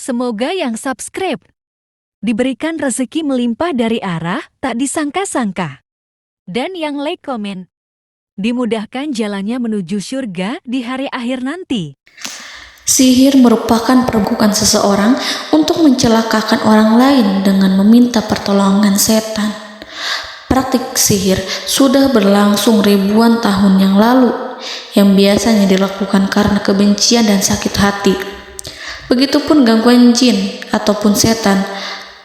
Semoga yang subscribe diberikan rezeki melimpah dari arah tak disangka-sangka. Dan yang like komen, dimudahkan jalannya menuju surga di hari akhir nanti. Sihir merupakan perbuatan seseorang untuk mencelakakan orang lain dengan meminta pertolongan setan. Praktik sihir sudah berlangsung ribuan tahun yang lalu, yang biasanya dilakukan karena kebencian dan sakit hati. Begitupun gangguan jin ataupun setan,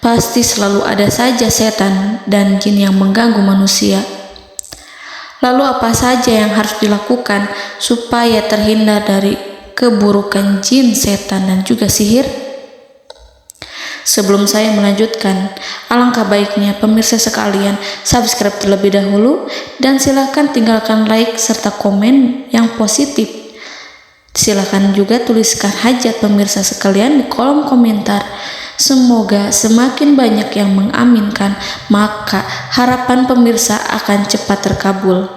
pasti selalu ada saja setan dan jin yang mengganggu manusia. Lalu apa saja yang harus dilakukan supaya terhindar dari keburukan jin, setan, dan juga sihir? Sebelum saya melanjutkan, alangkah baiknya pemirsa sekalian subscribe terlebih dahulu dan silakan tinggalkan like serta komen yang positif. Silakan juga tuliskan hajat pemirsa sekalian di kolom komentar. Semoga semakin banyak yang mengaminkan, maka harapan pemirsa akan cepat terkabul.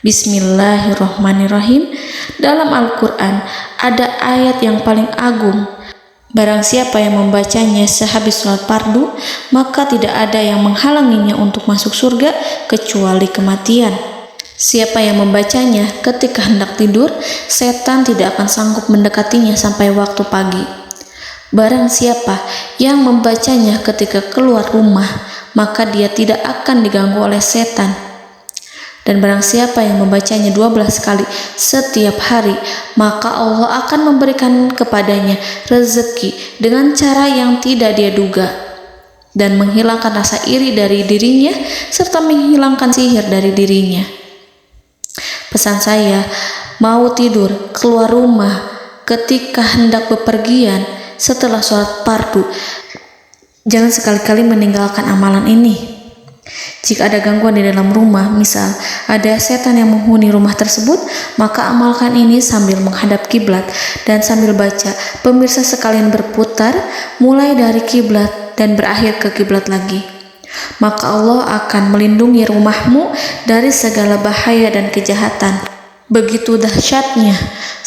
Bismillahirrahmanirrahim. Dalam Al-Quran ada ayat yang paling agung. Barang siapa yang membacanya sehabis sholat fardu, maka tidak ada yang menghalanginya untuk masuk surga kecuali kematian. Siapa yang membacanya ketika hendak tidur, setan tidak akan sanggup mendekatinya sampai waktu pagi. Barang siapa yang membacanya ketika keluar rumah, maka dia tidak akan diganggu oleh setan. Dan barang siapa yang membacanya 12 kali setiap hari, maka Allah akan memberikan kepadanya rezeki dengan cara yang tidak dia duga, dan menghilangkan rasa iri dari dirinya, serta menghilangkan sihir dari dirinya. Pesan saya, mau tidur, keluar rumah, ketika hendak bepergian, setelah sholat fardu, jangan sekali-kali meninggalkan amalan ini. Jika ada gangguan di dalam rumah, misal ada setan yang menghuni rumah tersebut, maka amalkan ini sambil menghadap kiblat dan sambil baca. Pemirsa sekalian berputar mulai dari kiblat dan berakhir ke kiblat lagi. Maka Allah akan melindungi rumahmu dari segala bahaya dan kejahatan. Begitu dahsyatnya,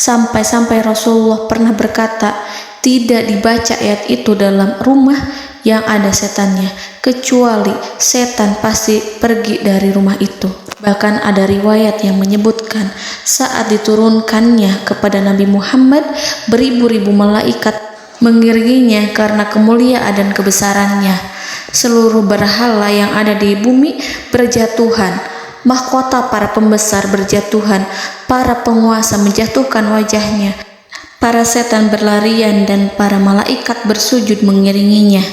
sampai-sampai Rasulullah pernah berkata, tidak dibaca ayat itu dalam rumah yang ada setannya, kecuali setan pasti pergi dari rumah itu. Bahkan ada riwayat yang menyebutkan saat diturunkannya kepada Nabi Muhammad, beribu-ribu malaikat mengiringinya karena kemuliaan dan kebesarannya. Seluruh berhala yang ada di bumi berjatuhan, mahkota para pembesar berjatuhan, para penguasa menjatuhkan wajahnya, para setan berlarian, dan para malaikat bersujud mengiringinya.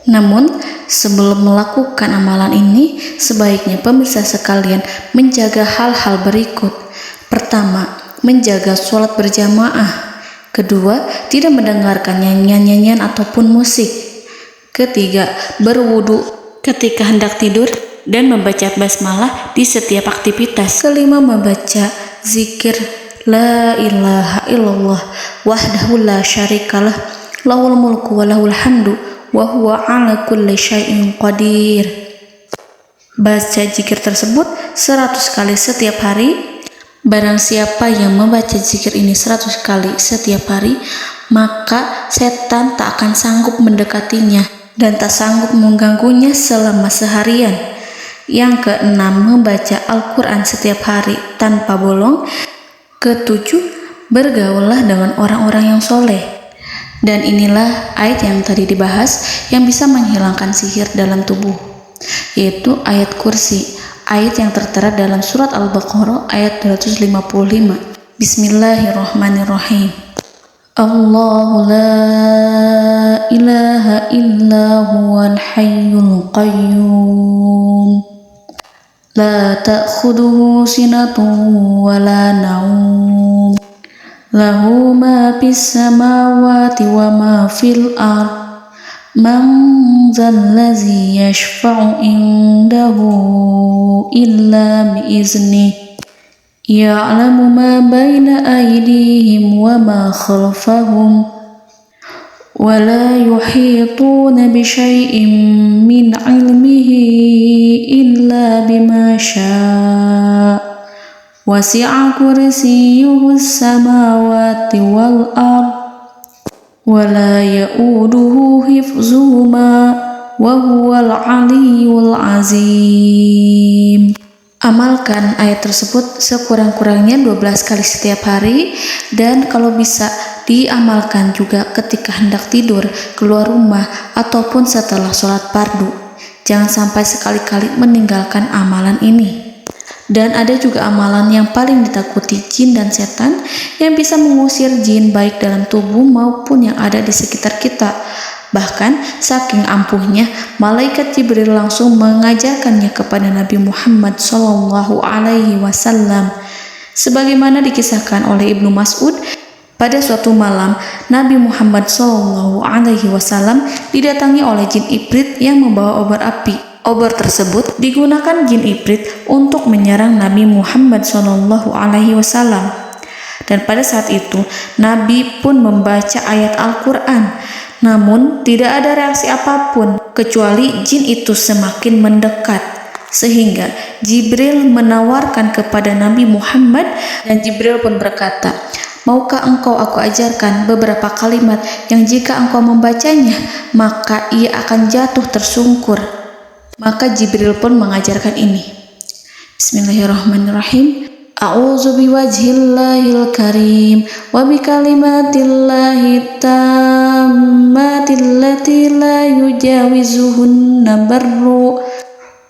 Namun, sebelum melakukan amalan ini, sebaiknya pemirsa sekalian menjaga hal-hal berikut. Pertama, menjaga sholat berjamaah. Kedua, tidak mendengarkan nyanyian-nyanyian ataupun musik. Ketiga, berwudu ketika hendak tidur dan membaca basmalah di setiap aktivitas. Kelima, membaca zikir la ilaha illallah wahdahu la syarikalah lahul mulku wa lahul hamdu wa huwa ala kulli syai'in qadir. Baca zikir tersebut 100 kali setiap hari. Barang siapa yang membaca zikir ini 100 kali setiap hari, maka setan tak akan sanggup mendekatinya dan tak sanggup mengganggunya selama seharian. Yang keenam, membaca Al-Quran setiap hari tanpa bolong. Ketujuh, bergaullah dengan orang-orang yang soleh. Dan inilah ayat yang tadi dibahas yang bisa menghilangkan sihir dalam tubuh, yaitu ayat kursi, ayat yang tertera dalam surat Al-Baqarah ayat 255. Bismillahirrahmanirrahim. Allahu la ilaha illa huwal hayyul qayyum la ta'khuduhu sinatun wa la naum lahu ma fis samawati wa ma fil ard man zallazi yashfa'u indahu illa biiznihi ya'lamu ma baina aydihim wa ma khalfahum wa la yuhituna bi syai'in min 'ilmihi illa bima syaa' wasi'a kursiyyuhu as-samawati wal ard ولا يؤوده حفظهما وهو العلي العظيم. Amalkan ayat tersebut sekurang-kurangnya 12 kali setiap hari, dan kalau bisa diamalkan juga ketika hendak tidur, keluar rumah, ataupun setelah sholat fardu. Jangan sampai sekali-kali meninggalkan amalan ini. Dan ada juga amalan yang paling ditakuti jin dan setan, yang bisa mengusir jin baik dalam tubuh maupun yang ada di sekitar kita. Bahkan saking ampuhnya, malaikat Jibril langsung mengajarkannya kepada Nabi Muhammad SAW. Sebagaimana dikisahkan oleh Ibnu Mas'ud, pada suatu malam Nabi Muhammad SAW didatangi oleh jin Ifrit yang membawa obor api. Obor tersebut digunakan jin Ifrit untuk menyerang Nabi Muhammad SAW. Dan pada saat itu Nabi pun membaca ayat Al-Quran. Namun tidak ada reaksi apapun, kecuali jin itu semakin mendekat. Sehingga Jibril menawarkan kepada Nabi Muhammad, dan Jibril pun berkata, "Maukah engkau aku ajarkan beberapa kalimat yang jika engkau membacanya, maka ia akan jatuh tersungkur?" Maka Jibril pun mengajarkan ini. Bismillahirrahmanirrahim. A'udzu biwajhillahil karim wa bikalimatillahi tammatil lati la yujawizuhunna barru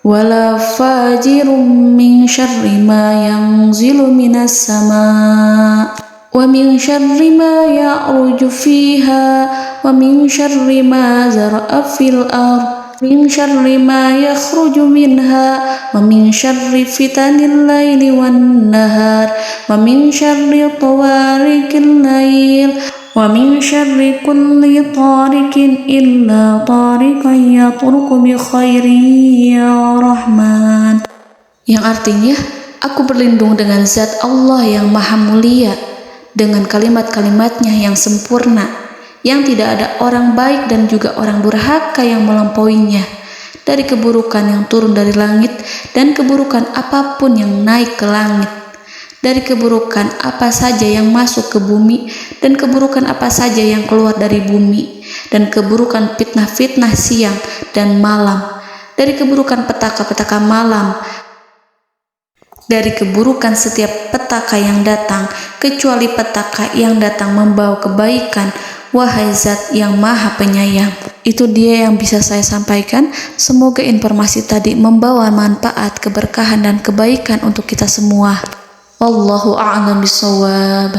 wala fajirum min syarri ma yanzilu minas sama wa min syarri ma ya'ruju fiha wa min syarri ma zara'a fil ardh min syarri ma yakhruju minha wa min syarri fitanil laili wan nahar wa min syarri tawarikil lail wa min syarri kulli tarikin illa tarikan yatruku bi khairin ya Rahman. Yang artinya, aku berlindung dengan zat Allah yang maha mulia, dengan kalimat-kalimatnya yang sempurna, yang tidak ada orang baik dan juga orang durhaka yang melampauinya, dari keburukan yang turun dari langit dan keburukan apapun yang naik ke langit, dari keburukan apa saja yang masuk ke bumi dan keburukan apa saja yang keluar dari bumi, dan keburukan fitnah-fitnah siang dan malam, dari keburukan petaka-petaka malam, dari keburukan setiap petaka yang datang, kecuali petaka yang datang membawa kebaikan. Wahai Zat yang Maha Penyayang. Itu dia yang bisa saya sampaikan. Semoga informasi tadi membawa manfaat, keberkahan dan kebaikan untuk kita semua. Wallahu a'lam bishawab.